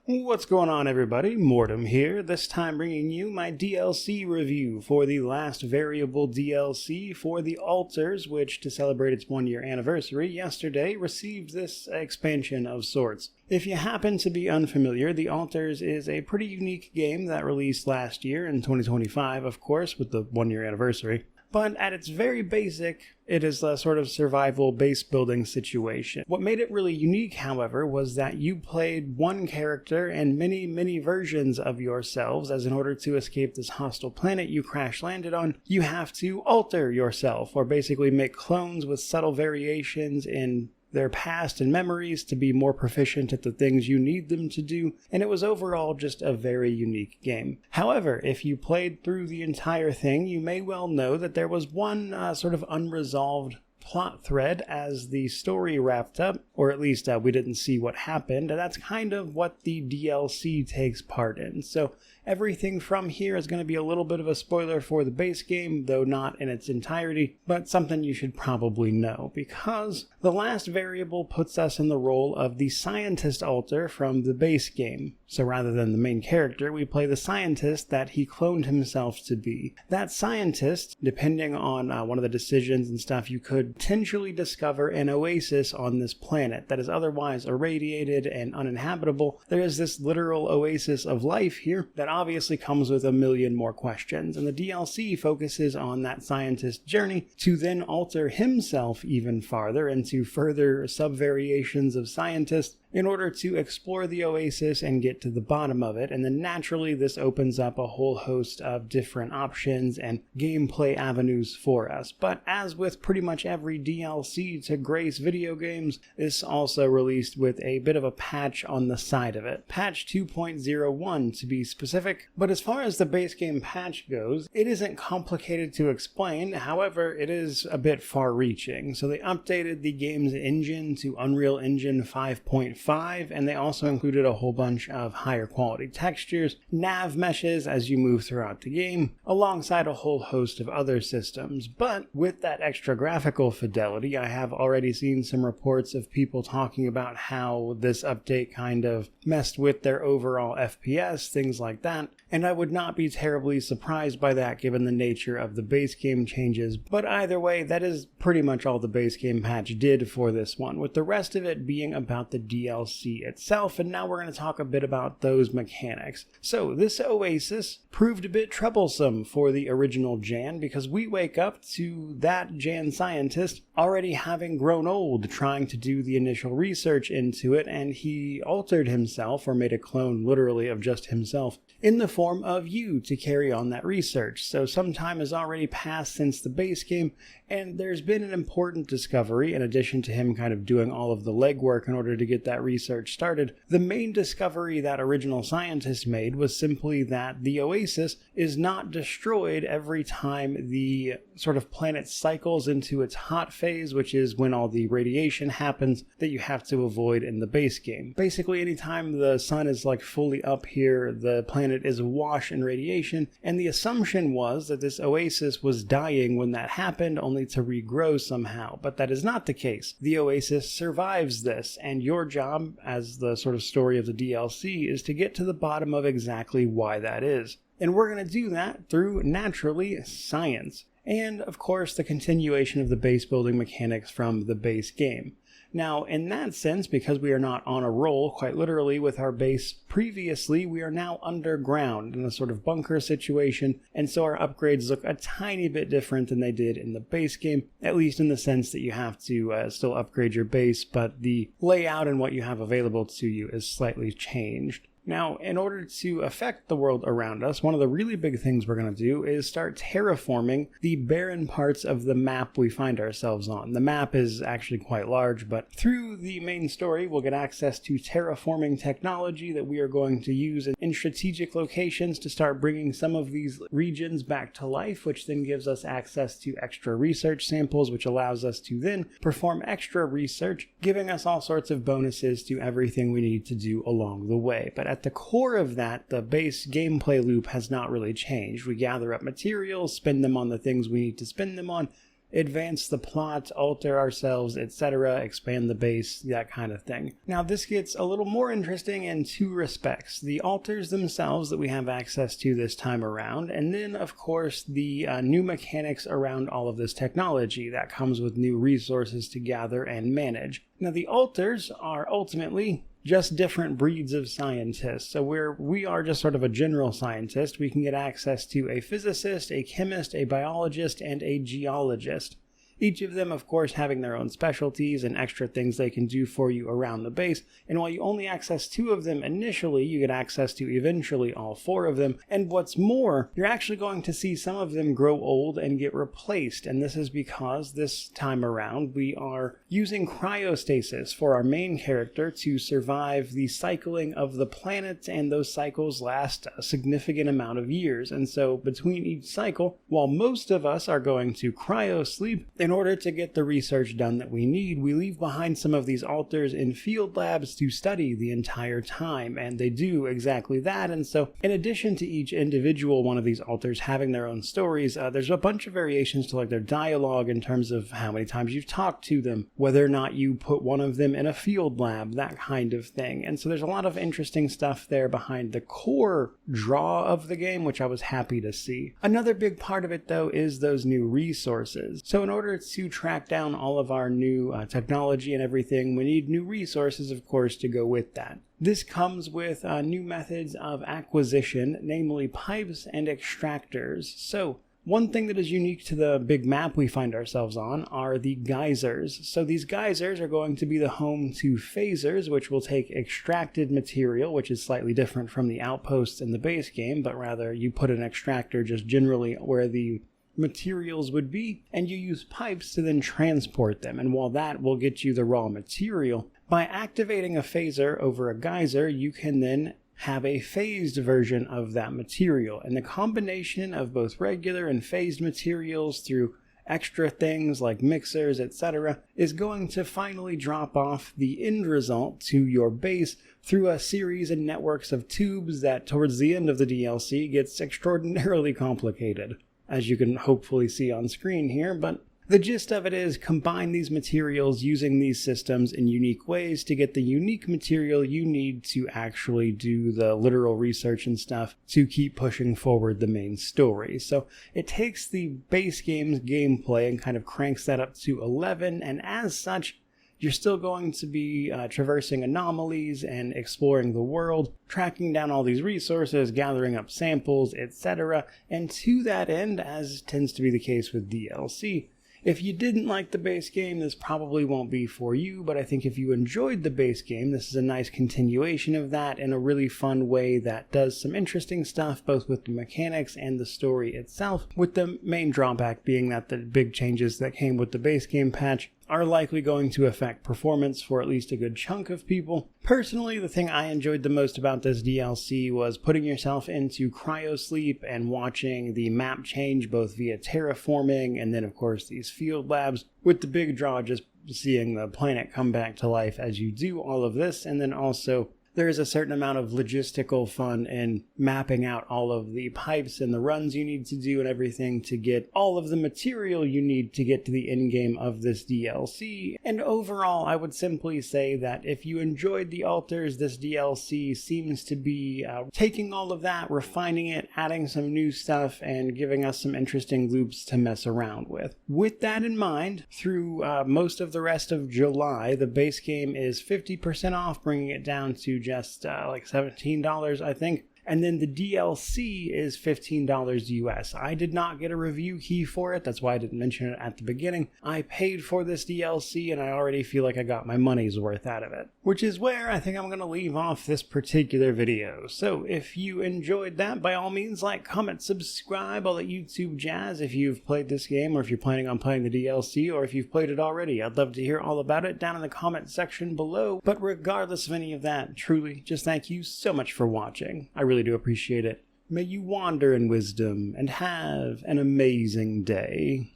What's going on, everybody? Mortem here, this time bringing you my DLC review for the last variable DLC for the Altars, which, to celebrate its 1-year anniversary yesterday, received this expansion of sorts. If you happen to be unfamiliar, the Altars is a pretty unique game that released last year in 2025, of course, with the 1-year anniversary. But at its very basic, it is a sort of survival base building situation. What made it really unique, however, was that you played one character and many versions of yourselves, as in order to escape this hostile planet you crash landed on, you have to alter yourself, or basically make clones with subtle variations in their past and memories to be more proficient at the things you need them to do, and it was overall just a very unique game. However, if you played through the entire thing, you may well know that there was one sort of unresolved plot thread as the story wrapped up, or at least we didn't see what happened, and that's kind of what the DLC takes part in. So everything from here is going to be a little bit of a spoiler for the base game, though not in its entirety, but something you should probably know, because the last variable puts us in the role of the scientist altar from the base game. So rather than the main character, we play the scientist that he cloned himself to be. That scientist, depending on one of the decisions and stuff, you could potentially discover an oasis on this planet that is otherwise irradiated and uninhabitable. There is this literal oasis of life here that obviously comes with a million more questions, and the DLC focuses on that scientist's journey to then alter himself even farther into further subvariations of scientist in order to explore the oasis and get to the bottom of it. And then naturally this opens up a whole host of different options and gameplay avenues for us. But as with pretty much every DLC to grace video games, this also released with a bit of a patch on the side of it. Patch 2.01 to be specific. But as far as the base game patch goes, it isn't complicated to explain. However, it is a bit far-reaching. So they updated the game's engine to Unreal Engine 5.5, and they also included a whole bunch of higher quality textures, nav meshes as you move throughout the game, alongside a whole host of other systems. But with that extra graphical fidelity, I have already seen some reports of people talking about how this update kind of messed with their overall FPS, things like that, and I would not be terribly surprised by that given the nature of the base game changes. But either way, that is pretty much all the base game patch did for this one, with the rest of it being about the DLC itself, and now we're going to talk a bit about those mechanics. So this oasis proved a bit troublesome for the original Jan, because we wake up to that Jan scientist already having grown old trying to do the initial research into it, and he altered himself, or made a clone literally of just himself, in the form of you to carry on that research. So some time has already passed since the base game, and there's been an important discovery. In addition to him kind of doing all of the legwork in order to get that research started, the main discovery that original scientist made was simply that the oasis is not destroyed every time the sort of planet cycles into its hot phase, which is when all the radiation happens that you have to avoid in the base game. Basically, anytime the sun is like fully up here, the planet is awash in radiation, and the assumption was that this oasis was dying when that happened, only to regrow somehow. But that is not the case. The oasis survives this, and your job, as the sort of story of the DLC, is to get to the bottom of exactly why that is. And we're going to do that through, naturally, science. And, of course, the continuation of the base building mechanics from the base game. Now, in that sense, because we are not on a roll, quite literally, with our base previously, we are now underground in a sort of bunker situation, and so our upgrades look a tiny bit different than they did in the base game, at least in the sense that you have to still upgrade your base, but the layout and what you have available to you is slightly changed. Now, in order to affect the world around us, one of the really big things we're going to do is start terraforming the barren parts of the map we find ourselves on. The map is actually quite large, but through the main story, we'll get access to terraforming technology that we are going to use in strategic locations to start bringing some of these regions back to life, which then gives us access to extra research samples, which allows us to then perform extra research, giving us all sorts of bonuses to everything we need to do along the way. But at the core of that, the base gameplay loop has not really changed. We gather up materials, spend them on the things we need to spend them on, advance the plot, alter ourselves, etc., expand the base, that kind of thing. Now this gets a little more interesting in two respects. The altars themselves that we have access to this time around, and then of course the new mechanics around all of this technology that comes with new resources to gather and manage. Now the altars are ultimately just different breeds of scientists. So we are just sort of a general scientist. We can get access to a physicist, a chemist, a biologist, and a geologist. Each of them, of course, having their own specialties and extra things they can do for you around the base. And while you only access 2 of them initially, you get access to eventually all 4 of them. And what's more, you're actually going to see some of them grow old and get replaced. And this is because this time around, we are using cryostasis for our main character to survive the cycling of the planet, and those cycles last a significant amount of years. And so between each cycle, while most of us are going to cryosleep, in order to get the research done that we need, we leave behind some of these altars in field labs to study the entire time, and they do exactly that. And so in addition to each individual one of these altars having their own stories, there's a bunch of variations to like their dialogue in terms of how many times you've talked to them, whether or not you put one of them in a field lab, that kind of thing. And so there's a lot of interesting stuff there behind the core draw of the game, which I was happy to see. Another big part of it though is those new resources. So in order to track down all of our new technology and everything, we need new resources, of course, to go with that. This comes with new methods of acquisition, namely pipes and extractors. So one thing that is unique to the big map we find ourselves on are the geysers. So these geysers are going to be the home to phasers, which will take extracted material, which is slightly different from the outposts in the base game, but rather you put an extractor just generally where the materials would be, and you use pipes to then transport them. And while that will get you the raw material, by activating a phaser over a geyser, you can then have a phased version of that material. And the combination of both regular and phased materials through extra things like mixers, etc., is going to finally drop off the end result to your base through a series and networks of tubes that towards the end of the DLC gets extraordinarily complicated, as you can hopefully see on screen here. But the gist of it is combine these materials using these systems in unique ways to get the unique material you need to actually do the literal research and stuff to keep pushing forward the main story. So it takes the base game's gameplay and kind of cranks that up to 11, and as such, you're still going to be traversing anomalies and exploring the world, tracking down all these resources, gathering up samples, etc. And to that end, as tends to be the case with DLC, if you didn't like the base game, this probably won't be for you, but I think if you enjoyed the base game, this is a nice continuation of that in a really fun way that does some interesting stuff, both with the mechanics and the story itself, with the main drawback being that the big changes that came with the base game patch are likely going to affect performance for at least a good chunk of people. Personally, the thing I enjoyed the most about this DLC was putting yourself into cryosleep and watching the map change both via terraforming and then of course these field labs, with the big draw just seeing the planet come back to life as you do all of this. And then also there is a certain amount of logistical fun in mapping out all of the pipes and the runs you need to do and everything to get all of the material you need to get to the end game of this DLC. And overall, I would simply say that if you enjoyed the altars, this DLC seems to be taking all of that, refining it, adding some new stuff, and giving us some interesting loops to mess around with. With that in mind, through most of the rest of July, the base game is 50% off, bringing it down to just like $17, I think. And then the DLC is $15 US. I did not get a review key for it. That's why I didn't mention it at the beginning. I paid for this DLC and I already feel like I got my money's worth out of it, which is where I think I'm going to leave off this particular video. So if you enjoyed that, by all means, like, comment, subscribe, all that YouTube jazz if you've played this game or if you're planning on playing the DLC or if you've played it already. I'd love to hear all about it down in the comment section below. But regardless of any of that, truly, just thank you so much for watching. I really do appreciate it. May you wander in wisdom and have an amazing day.